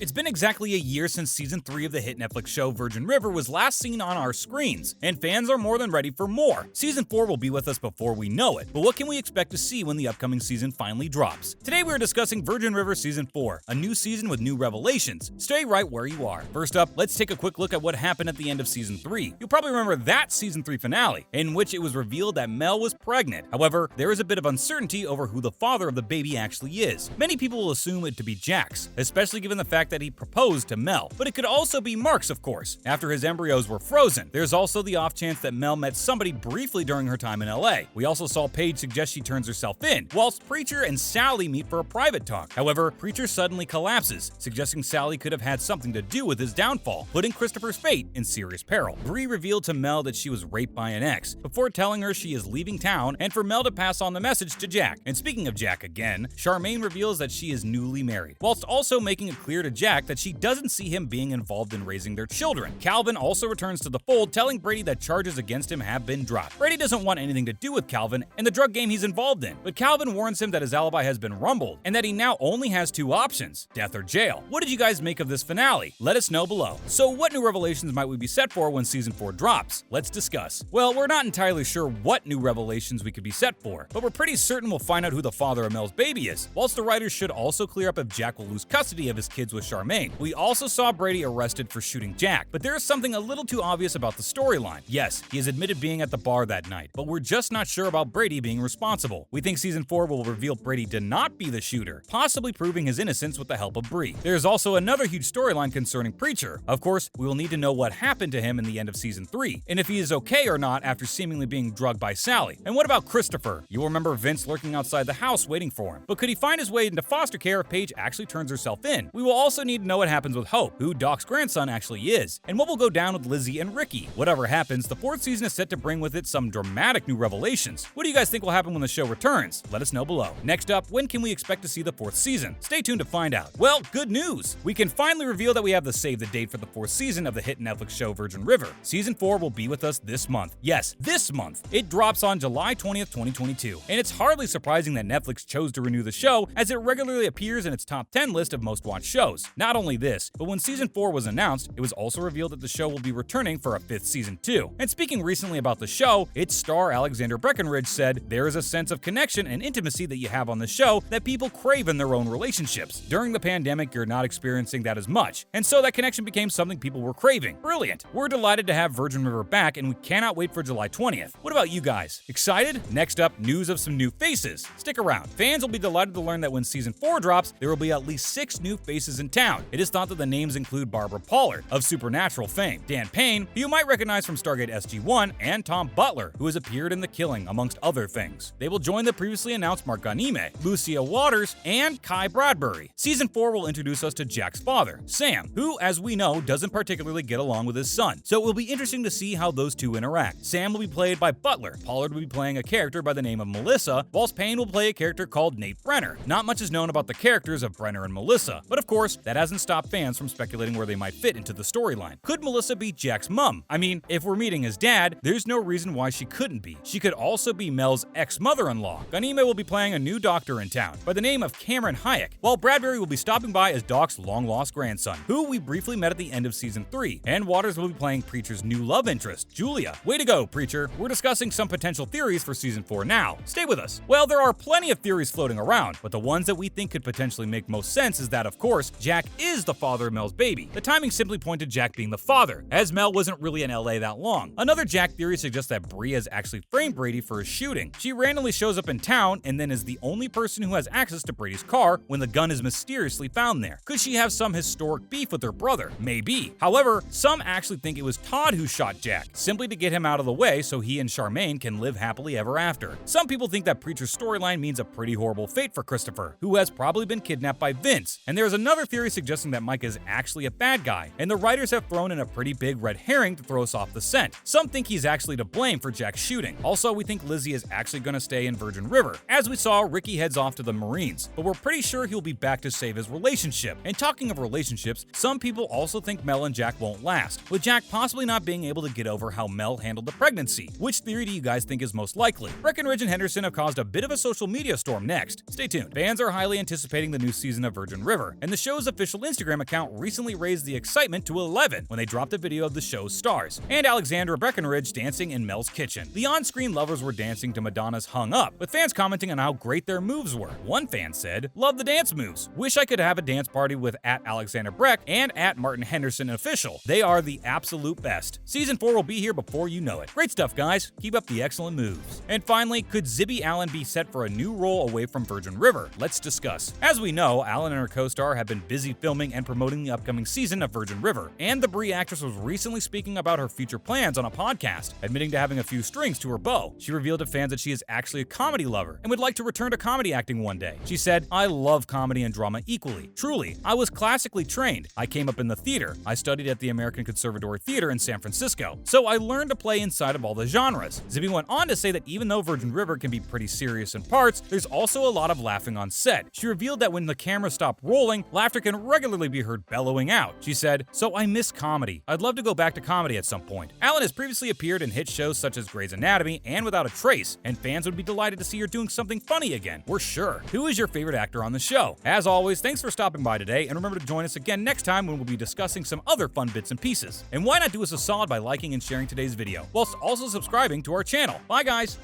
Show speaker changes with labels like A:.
A: It's been exactly a year since Season 3 of the hit Netflix show Virgin River was last seen on our screens, and fans are more than ready for more. Season 4 will be with us before we know it, but what can we expect to see when the upcoming season finally drops? Today we are discussing Virgin River Season 4, a new season with new revelations. Stay right where you are. First up, let's take a quick look at what happened at the end of Season 3. You'll probably remember that Season 3 finale, in which it was revealed that Mel was pregnant. However, there is a bit of uncertainty over who the father of the baby actually is. Many people will assume it to be Jax, especially given the fact that he proposed to Mel, but it could also be Mark's, of course, after his embryos were frozen. There's also the off chance that Mel met somebody briefly during her time in LA. We also saw Paige suggest she turns herself in, whilst Preacher and Sally meet for a private talk. However, Preacher suddenly collapses, suggesting Sally could have had something to do with his downfall, putting Christopher's fate in serious peril. Bree revealed to Mel that she was raped by an ex, before telling her she is leaving town and for Mel to pass on the message to Jack. And speaking of Jack again, Charmaine reveals that she is newly married, whilst also making it clear to Jack that she doesn't see him being involved in raising their children. Calvin also returns to the fold, telling Brady that charges against him have been dropped. Brady doesn't want anything to do with Calvin and the drug game he's involved in, but Calvin warns him that his alibi has been rumbled and that he now only has two options: death or jail. What did you guys make of this finale? Let us know below. So what new revelations might we be set for when Season 4 drops? Let's discuss. Well, we're not entirely sure what new revelations we could be set for, but we're pretty certain we'll find out who the father of Mel's baby is, whilst the writers should also clear up if Jack will lose custody of his kids with Charmaine. We also saw Brady arrested for shooting Jack, but there is something a little too obvious about the storyline. Yes, he has admitted being at the bar that night, but we're just not sure about Brady being responsible. We think Season 4 will reveal Brady did not be the shooter, possibly proving his innocence with the help of Bree. There's also another huge storyline concerning Preacher. Of course, we will need to know what happened to him in the end of Season 3, and if he is okay or not after seemingly being drugged by Sally. And what about Christopher? You'll remember Vince lurking outside the house waiting for him, but could he find his way into foster care if Paige actually turns herself in? We will also need to know what happens with Hope, who Doc's grandson actually is, and what will go down with Lizzie and Ricky. Whatever happens, the fourth season is set to bring with it some dramatic new revelations. What do you guys think will happen when the show returns? Let us know below. Next up, when can we expect to see the fourth season? Stay tuned to find out. Well, good news! We can finally reveal that we have the save the date for the fourth season of the hit Netflix show Virgin River. Season 4 will be with us this month. Yes, this month! It drops on July 20th, 2022. And it's hardly surprising that Netflix chose to renew the show, as it regularly appears in its top 10 list of most watched shows. Not only this, but when Season 4 was announced, it was also revealed that the show will be returning for a fifth season too. And speaking recently about the show, its star Alexander Breckenridge said, "There is a sense of connection and intimacy that you have on the show that people crave in their own relationships. During the pandemic, you're not experiencing that as much, and so that connection became something people were craving." Brilliant! We're delighted to have Virgin River back, and we cannot wait for July 20th. What about you guys? Excited? Next up, news of some new faces. Stick around. Fans will be delighted to learn that when Season 4 drops, there will be at least 6 new faces in town. It is thought that the names include Barbara Pollard of Supernatural fame, Dan Payne, who you might recognize from Stargate SG-1, and Tom Butler, who has appeared in The Killing, amongst other things. They will join the previously announced Mark Ganime, Lucia Waters, and Kai Bradbury. Season 4 will introduce us to Jack's father, Sam, who, as we know, doesn't particularly get along with his son, so it will be interesting to see how those two interact. Sam will be played by Butler, Pollard will be playing a character by the name of Melissa, whilst Payne will play a character called Nate Brenner. Not much is known about the characters of Brenner and Melissa, but of course, that hasn't stopped fans from speculating where they might fit into the storyline. Could Melissa be Jack's mom? I mean, if we're meeting his dad, there's no reason why she couldn't be. She could also be Mel's ex-mother-in-law. Ganime will be playing a new doctor in town by the name of Cameron Hayek, while Bradbury will be stopping by as Doc's long-lost grandson, who we briefly met at the end of Season 3, and Waters will be playing Preacher's new love interest, Julia. Way to go, Preacher! We're discussing some potential theories for Season 4 now. Stay with us. Well, there are plenty of theories floating around, but the ones that we think could potentially make most sense is that, of course, Jack is the father of Mel's baby. The timing simply pointed to Jack being the father, as Mel wasn't really in LA that long. Another Jack theory suggests that Bree has actually framed Brady for his shooting. She randomly shows up in town and then is the only person who has access to Brady's car when the gun is mysteriously found there. Could she have some historic beef with her brother? Maybe. However, some actually think it was Todd who shot Jack, simply to get him out of the way so he and Charmaine can live happily ever after. Some people think that Preacher's storyline means a pretty horrible fate for Christopher, who has probably been kidnapped by Vince. And there's another theory suggesting that Mike is actually a bad guy, and the writers have thrown in a pretty big red herring to throw us off the scent. Some think he's actually to blame for Jack's shooting. Also, we think Lizzie is actually going to stay in Virgin River. As we saw, Ricky heads off to the Marines, but we're pretty sure he'll be back to save his relationship. And talking of relationships, some people also think Mel and Jack won't last, with Jack possibly not being able to get over how Mel handled the pregnancy. Which theory do you guys think is most likely? Breckenridge and Henderson have caused a bit of a social media storm next. Stay tuned. Fans are highly anticipating the new season of Virgin River, and the show's show's official Instagram account recently raised the excitement to 11 when they dropped a video of the show's stars, and Alexandra Breckenridge dancing in Mel's kitchen. The on-screen lovers were dancing to Madonna's Hung Up, with fans commenting on how great their moves were. One fan said, "Love the dance moves. Wish I could have a dance party with @Alexandra Breck and @Martin Henderson Official. They are the absolute best." Season 4 will be here before you know it. Great stuff, guys. Keep up the excellent moves. And finally, could Zibby Allen be set for a new role away from Virgin River? Let's discuss. As we know, Allen and her co-star have been busy filming and promoting the upcoming season of Virgin River, and the Brie actress was recently speaking about her future plans on a podcast, admitting to having a few strings to her bow. She revealed to fans that she is actually a comedy lover and would like to return to comedy acting one day. She said, "I love comedy and drama equally. Truly, I was classically trained. I came up in the theater. I studied at the American Conservatory Theater in San Francisco, so I learned to play inside of all the genres." Zibby went on to say that even though Virgin River can be pretty serious in parts, there's also a lot of laughing on set. She revealed that when the camera stopped rolling, laughter can regularly be heard bellowing out. She said, "So I miss comedy. I'd love to go back to comedy at some point." Allen has previously appeared in hit shows such as Grey's Anatomy and Without a Trace, and fans would be delighted to see her doing something funny again. We're sure. Who is your favorite actor on the show? As always, thanks for stopping by today, and remember to join us again next time when we'll be discussing some other fun bits and pieces. And why not do us a solid by liking and sharing today's video, whilst also subscribing to our channel. Bye, guys!